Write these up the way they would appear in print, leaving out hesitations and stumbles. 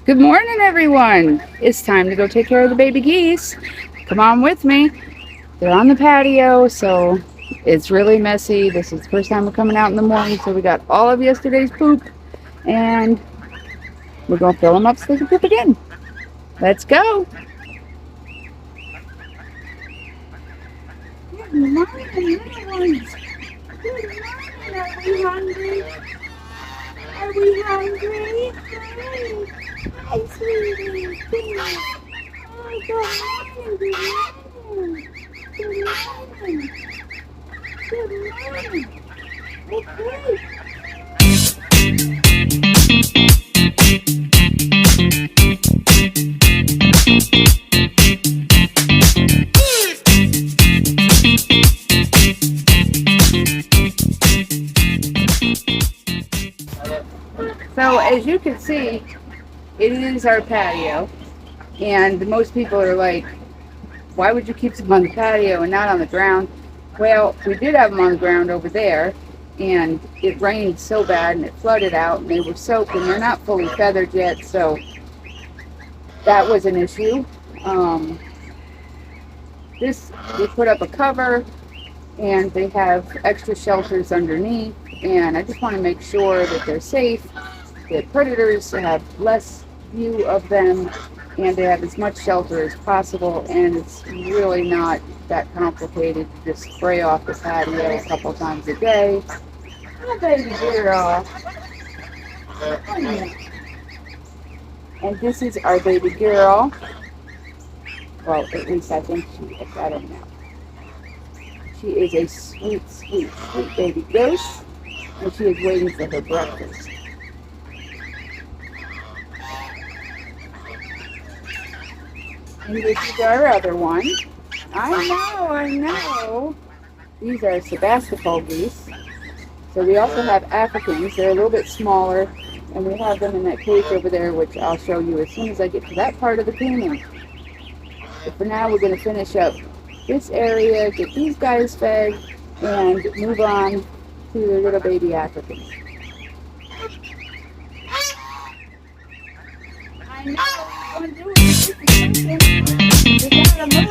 Good morning, everyone. It's time to go take care of the baby geese. Come on with me. They're on the patio, so it's really messy. This is the first time we're coming out in the morning, so we got all of yesterday's poop, and we're going to fill them up so they can poop again. Let's go. Good morning, little ones. Good morning. Are we hungry? Are we hungry? Hi. Hi, sweetie. Oh, good morning. Good morning. Good morning. Okay. So as you can see, it is our patio, and most people are like, why would you keep them on the patio and not on the ground? Well, we did have them on the ground over there, and it rained so bad and it flooded out and they were soaked and they're not fully feathered yet, so that was an issue. This, we put up a cover and they have extra shelters underneath, and I just want to make sure that they're safe, that predators have less view of them, and they have as much shelter as possible, and it's really not that complicated to just spray off the patio a couple times a day. Oh, baby girl. And this is our baby girl. Well, at least I think she is. I don't know. She is a sweet, sweet, sweet baby goose, and she is waiting for her breakfast. And this is our other one. I know. These are Sebastopol geese. So we also have Africans. They're a little bit smaller, and we have them in that cage over there, which I'll show you as soon as I get to that part of the cleaning. But for now, we're going to finish up this area, get these guys fed, and move on to the little baby Africans. I know what you want to do is you gotta move.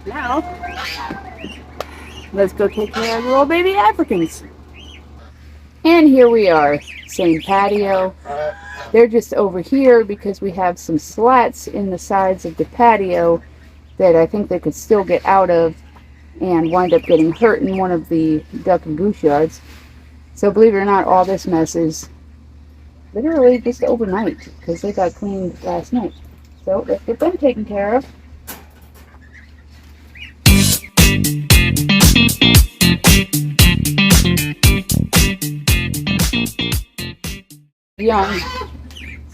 Now, let's go take care of the little baby Africans. And here we are, same patio. They're just over here because we have some slats in the sides of the patio that I think they could still get out of and wind up getting hurt in one of the duck and goose yards. So believe it or not, all this mess is literally just overnight because they got cleaned last night. So let's get them taken care of. Young,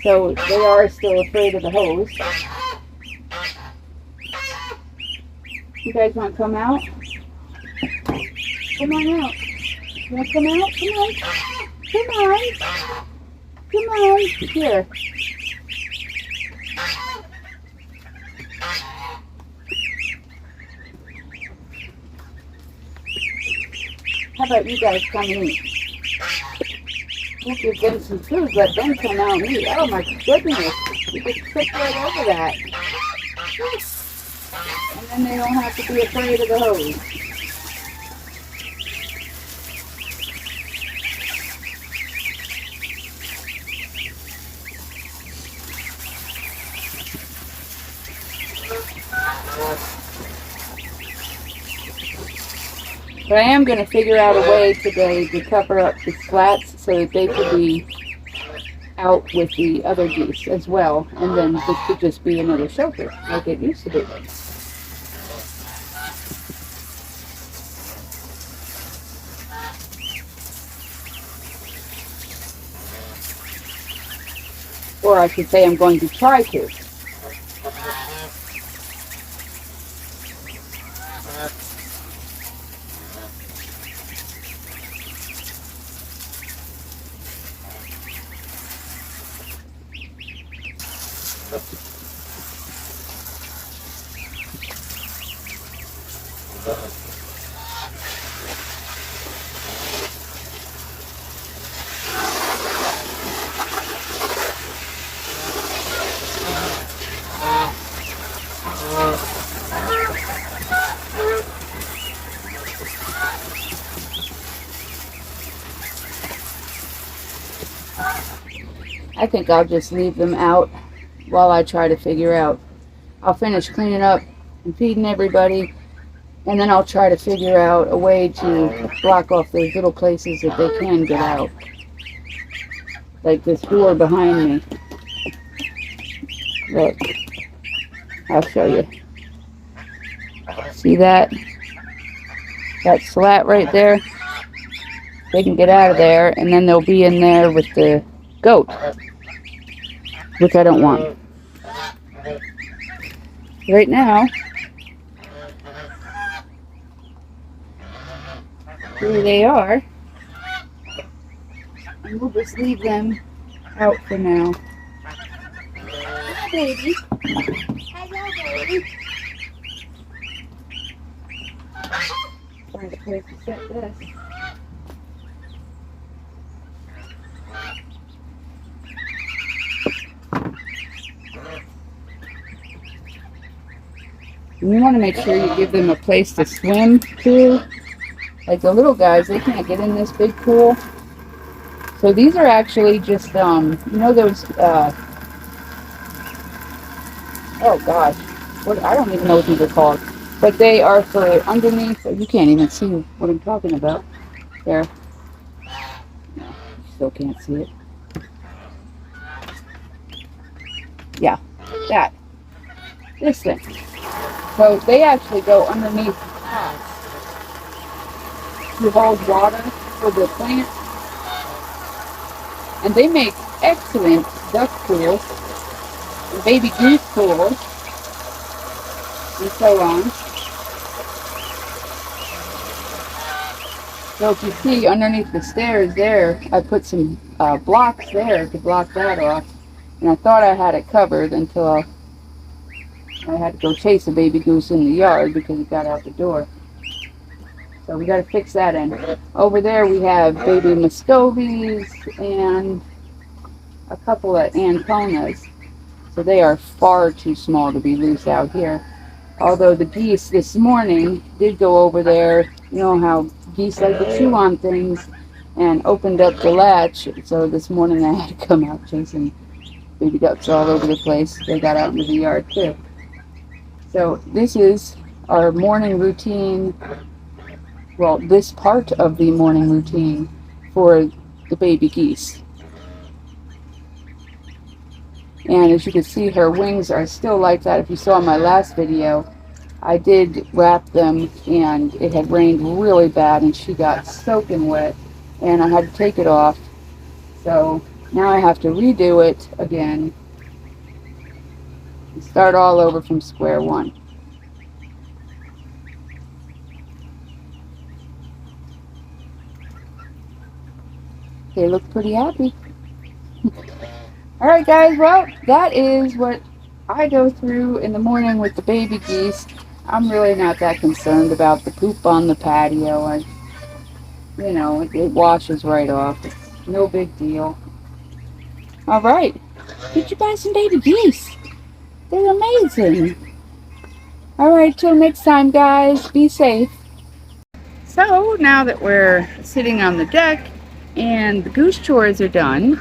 so they are still afraid of the hose. You guys want to come out? Come on out. You want to come out? Come on. Come on. Come on. Here. How about you guys come and eat? We'll give them some food, let them come out and eat. Oh my goodness. You just trip right over that. And then they don't have to be afraid of the hose. But I am going to figure out a way today to cover up the slats so that they could be out with the other geese as well. And then this could just be another shelter like it used to be. Or I should say I'm going to try to. I think I'll just leave them out while I try to figure out. I'll finish cleaning up and feeding everybody, and then I'll try to figure out a way to block off those little places that they can get out. Like this door behind me. Look, I'll show you. See that? That slat right there? They can get out of there, and then they'll be in there with the goat, which I don't want. Right now, here they are, and we'll just leave them out for now. Hi, baby. Hello, baby. Find a place to set this. And you want to make sure you give them a place to swim too. Like the little guys, they can't get in this big pool. So these are actually just, you know those, oh gosh, what, I don't even know what these are called. But they are for underneath, you can't even see what I'm talking about. There. No, still can't see it. Yeah, that. This thing. So they actually go underneath pots to hold water for the plants. And they make excellent duck pools, and baby goose pools, and so on. So if you see underneath the stairs there, I put some blocks there to block that off. And I thought I had it covered until I had to go chase a baby goose in the yard because it got out the door. So we got to fix that in. Over there we have baby muscovies and a couple of anconas. So they are far too small to be loose out here. Although the geese this morning did go over there. You know how geese like to chew on things, and opened up the latch. So this morning I had to come out chasing baby ducks all over the place. They got out into the yard too. So this is our morning routine. Well, this part of the morning routine for the baby geese. And as you can see, her wings are still like that. If you saw my last video, I did wrap them, and it had rained really bad, and she got soaking wet, and I had to take it off. So now I have to redo it again and start all over from square one. They look pretty happy. Alright guys, well, that is what I go through in the morning with the baby geese. I'm really not that concerned about the poop on the patio. You know, it washes right off. It's no big deal. Alright, did you buy some baby geese? They're amazing. Alright, till next time guys, be safe. So, now that we're sitting on the deck and the goose chores are done,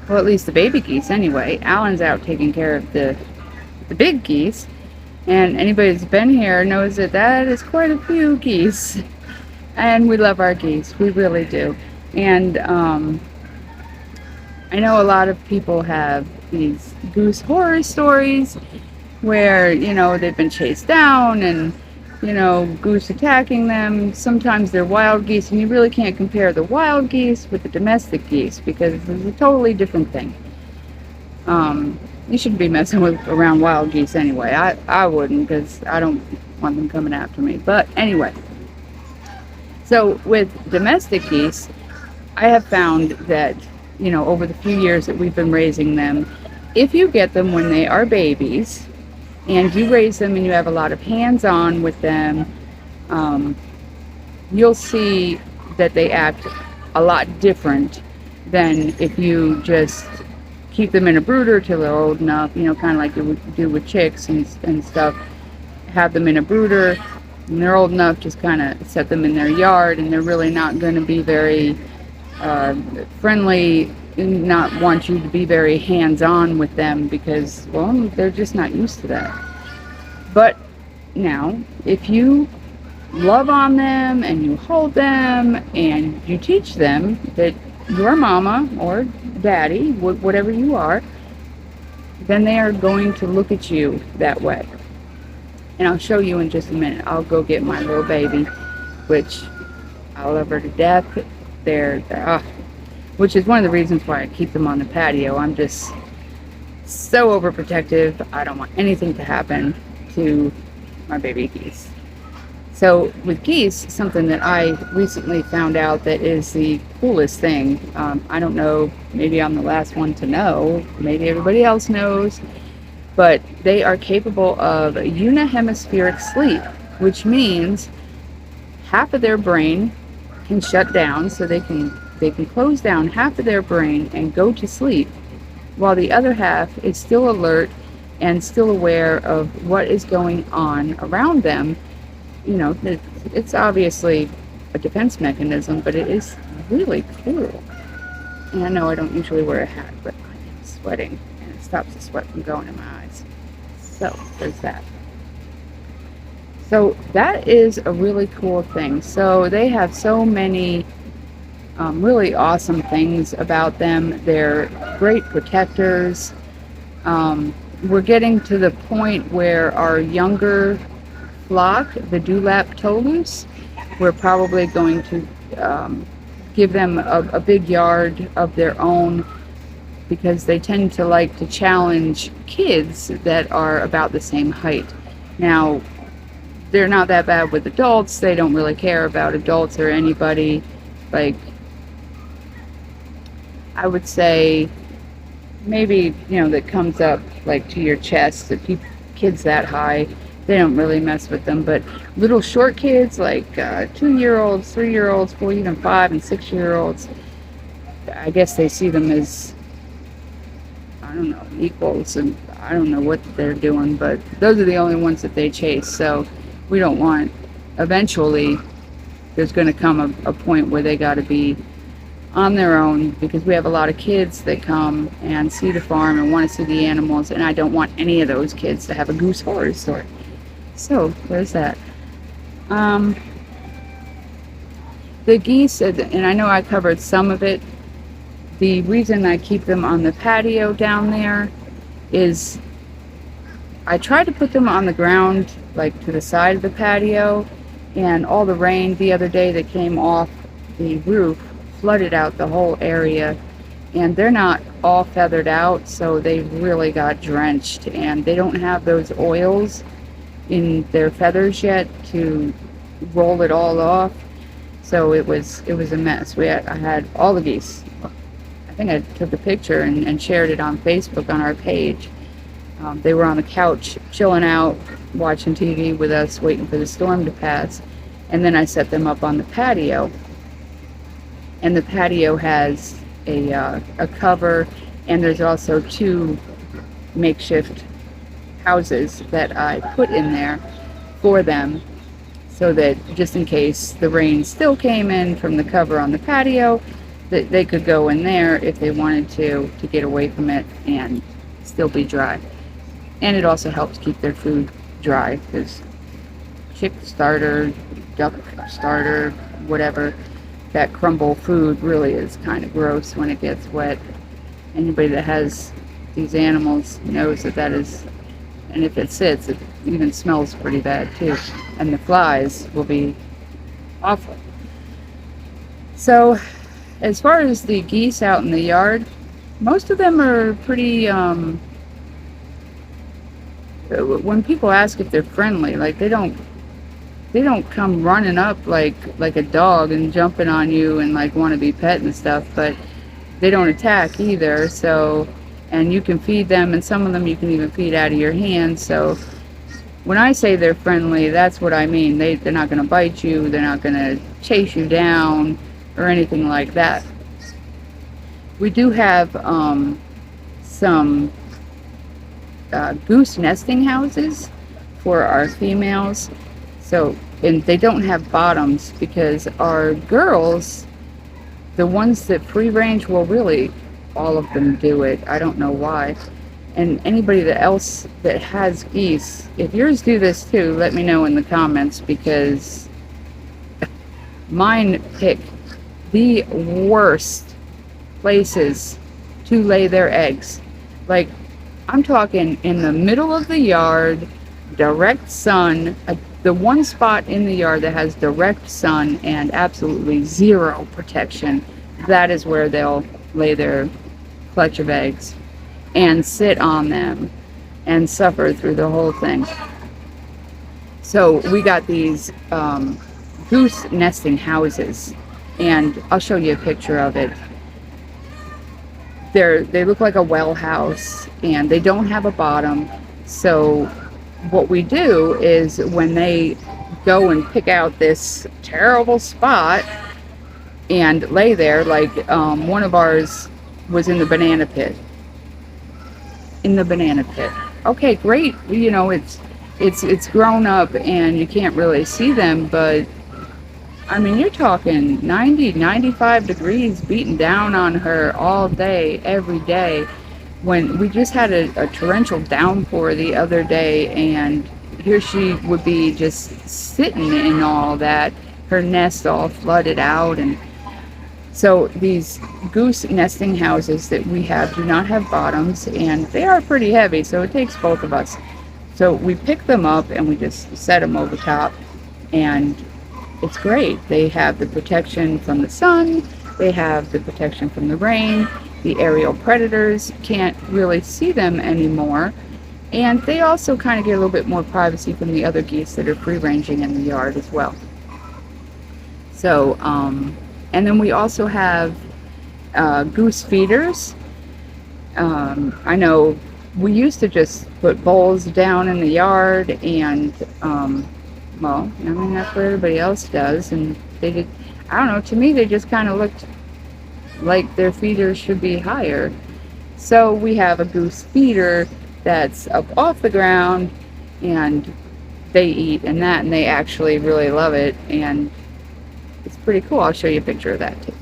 well, at least the baby geese anyway. Alan's out taking care of the big geese. And anybody that's been here knows that that is quite a few geese. And we love our geese. We really do. And I know a lot of people have these goose horror stories where, you know, they've been chased down and, you know, goose attacking them. Sometimes they're wild geese, and you really can't compare the wild geese with the domestic geese because it's a totally different thing. You shouldn't be messing with around wild geese anyway. I wouldn't, because I don't want them coming after me. But anyway, so with domestic geese, I have found that, you know, over the few years that we've been raising them, If you get them when they are babies and you raise them and you have a lot of hands-on with them, um, you'll see that they act a lot different than if you just keep them in a brooder till they're old enough, kind of like you would do with chicks and stuff. Have them in a brooder, and they're old enough, just kind of set them in their yard, and they're really not going to be very friendly, and not want you to be very hands-on with them because, well, they're just not used to that. But now, if you love on them and you hold them and you teach them that you're mama or daddy, whatever you are, then they are going to look at you that way. And I'll show you in just a minute. I'll go get my little baby, which I love her to death. Which is one of the reasons why I keep them on the patio. I'm just so overprotective. I don't want anything to happen to my baby geese. So with geese, something that I recently found out that is the coolest thing, I don't know, maybe I'm the last one to know, maybe everybody else knows, but they are capable of unihemispheric sleep, which means half of their brain can shut down, so they can close down half of their brain and go to sleep, while the other half is still alert and still aware of what is going on around them. It's obviously a defense mechanism, but it is really cool. And I know I don't usually wear a hat, but I'm sweating, and it stops the sweat from going in my eyes. So there's that. So that is a really cool thing. So they have so many really awesome things about them. They're great protectors. We're getting to the point where our younger flock, the dewlap tolus, we're probably going to give them a big yard of their own, because they tend to like to challenge kids that are about the same height. Now, they're not that bad with adults. They don't really care about adults or anybody. Like, I would say maybe, that comes up like to your chest, that kids that high, they don't really mess with them. But little short kids like 2-year-olds, 3-year-olds, 4, even 5 and 6-year-olds, I guess they see them as, I don't know, equals, and I don't know what they're doing, but those are the only ones that they chase. So we don't want, eventually there's going to come a point where they got to be on their own, because we have a lot of kids that come and see the farm and want to see the animals, and I don't want any of those kids to have a goose horror story. So there's that. The geese, and I know I covered some of it, the reason I keep them on the patio down there is I try to put them on the ground, like to the side of the patio, and all the rain the other day that came off the roof flooded out the whole area, and they're not all feathered out, so they really got drenched, and they don't have those oils in their feathers yet to roll it all off. So it was a mess. I had all the geese. I think I took a picture and shared it on Facebook on our page. They were on the couch chilling out, watching TV with us, waiting for the storm to pass, and then I set them up on the patio. And the patio has a cover, and there's also 2 makeshift houses that I put in there for them, so that just in case the rain still came in from the cover on the patio, that they could go in there if they wanted to get away from it and still be dry. And it also helps keep their food dry, because chick starter, duck starter, whatever, that crumble food really is kind of gross when it gets wet. Anybody that has these animals knows that is, and if it sits, it even smells pretty bad too, and the flies will be awful. So as far as the geese out in the yard, most of them are pretty, when people ask if they're friendly, like they don't come running up like a dog and jumping on you and like want to be pet and stuff, but they don't attack either. So and you can feed them, and some of them you can even feed out of your hand. So when I say they're friendly, that's what I mean. They're not going to bite you, they're not going to chase you down or anything like that. We do have some goose nesting houses for our females. So, and they don't have bottoms because our girls, the ones that free range, well, really, all of them do it. I don't know why. And anybody that else that has geese, if yours do this too, let me know in the comments, because mine pick the worst places to lay their eggs. Like, I'm talking in the middle of the yard, direct sun, the one spot in the yard that has direct sun and absolutely zero protection. That is where they'll lay their clutch of eggs and sit on them and suffer through the whole thing. So we got these goose nesting houses, and I'll show you a picture of it. They look like a well house, and they don't have a bottom. So what we do is when they go and pick out this terrible spot and lay there, like one of ours was in the banana pit. Okay, great. You know, it's grown up and you can't really see them, but I mean, you're talking 90, 95 degrees beating down on her all day, every day. When we just had a torrential downpour the other day, and here she would be just sitting in all that, her nest all flooded out. And so these goose nesting houses that we have do not have bottoms, and they are pretty heavy, so it takes both of us. So we pick them up and we just set them over top, and it's great. They have the protection from the sun, they have the protection from the rain, the aerial predators can't really see them anymore, and they also kind of get a little bit more privacy from the other geese that are free ranging in the yard as well. So, and then we also have goose feeders. I know we used to just put bowls down in the yard, and well, I mean, that's what everybody else does, and they did, I don't know, to me they just kind of looked like their feeders should be higher. So we have a goose feeder that's up off the ground, and they eat in that, and they actually really love it, and it's pretty cool. I'll show you a picture of that too.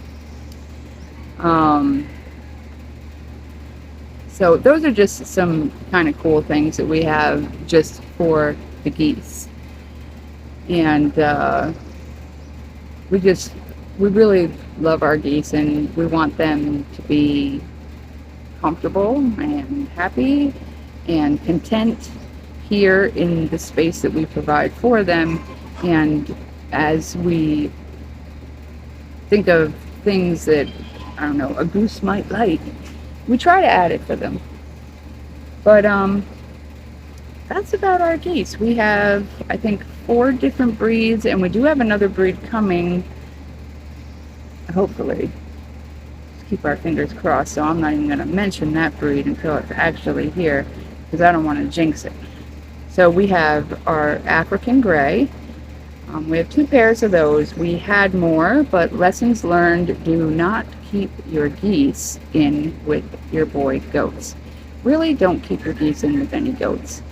So those are just some kind of cool things that we have just for the geese. And we really love our geese, and we want them to be comfortable and happy and content here in the space that we provide for them. And as we think of things that, I don't know, a goose might like, we try to add it for them. But that's about our geese. We have, I think, 4 different breeds, and we do have another breed coming, hopefully. Just keep our fingers crossed. So I'm not even going to mention that breed until it's actually here, because I don't want to jinx it. So we have our African gray. We have 2 pairs of those. We had more, but lessons learned: do not keep your geese in with your boy goats. Really don't keep your geese in with any goats.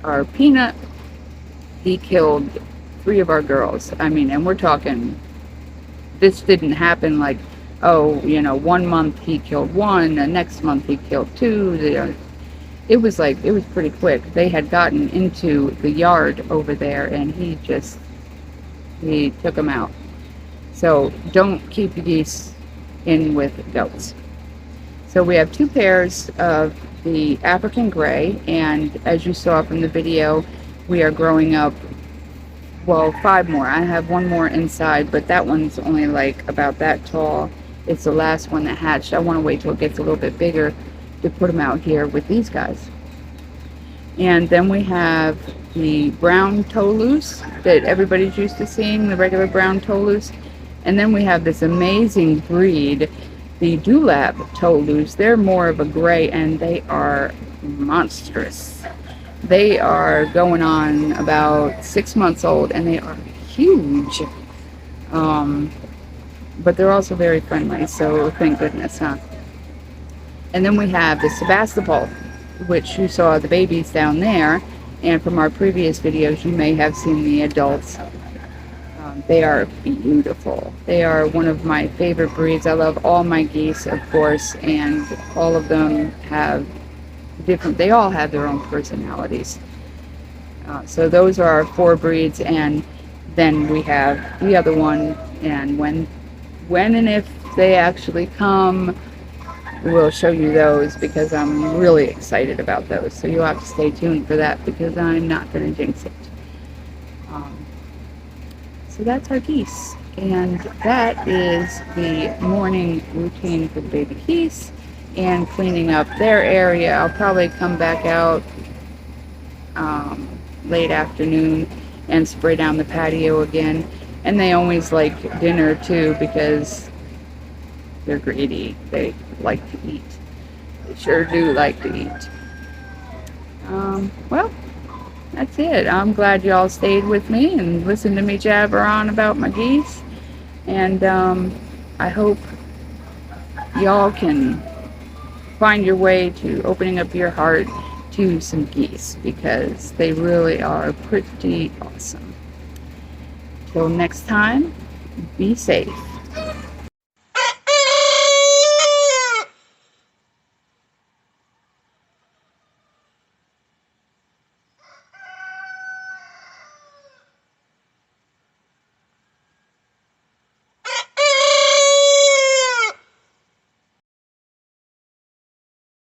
Our Peanut, he killed 3 of our girls. I mean, and we're talking, this didn't happen like, oh, you know, 1 month he killed 1, the next month he killed 2. It was like, it was pretty quick. They had gotten into the yard over there, and he took them out. So don't keep your geese in with goats. So we have 2 pairs of the African gray, and as you saw from the video, we are growing up, well, 5 more. I have 1 more inside, but that one's only like about that tall. It's the last one that hatched. I want to wait till it gets a little bit bigger to put them out here with these guys. And then we have the brown toe-loose that everybody's used to seeing, the regular brown toe-loose. And then we have this amazing breed the dewlap tolus, they're more of a gray and they are monstrous. They are going on about 6 months old and they are huge. But they're also very friendly, so thank goodness, huh? And then we have the Sebastopol, which you saw the babies down there, and from our previous videos you may have seen the adults. They are beautiful. They are one of my favorite breeds. I love all my geese, of course, and all of them have they all have their own personalities. So those are our 4 breeds, and then we have the other one, and when and if they actually come, we'll show you those, because I'm really excited about those. So you'll have to stay tuned for that, because I'm not going to jinx it. So that's our geese, and that is the morning routine for the baby geese and cleaning up their area. I'll probably come back out late afternoon and spray down the patio again. And they always like dinner too, because they're greedy. They like to eat. They sure do like to eat. Well, that's it. I'm glad y'all stayed with me and listened to me jabber on about my geese. And I hope y'all can find your way to opening up your heart to some geese, because they really are pretty awesome. Till next time, be safe.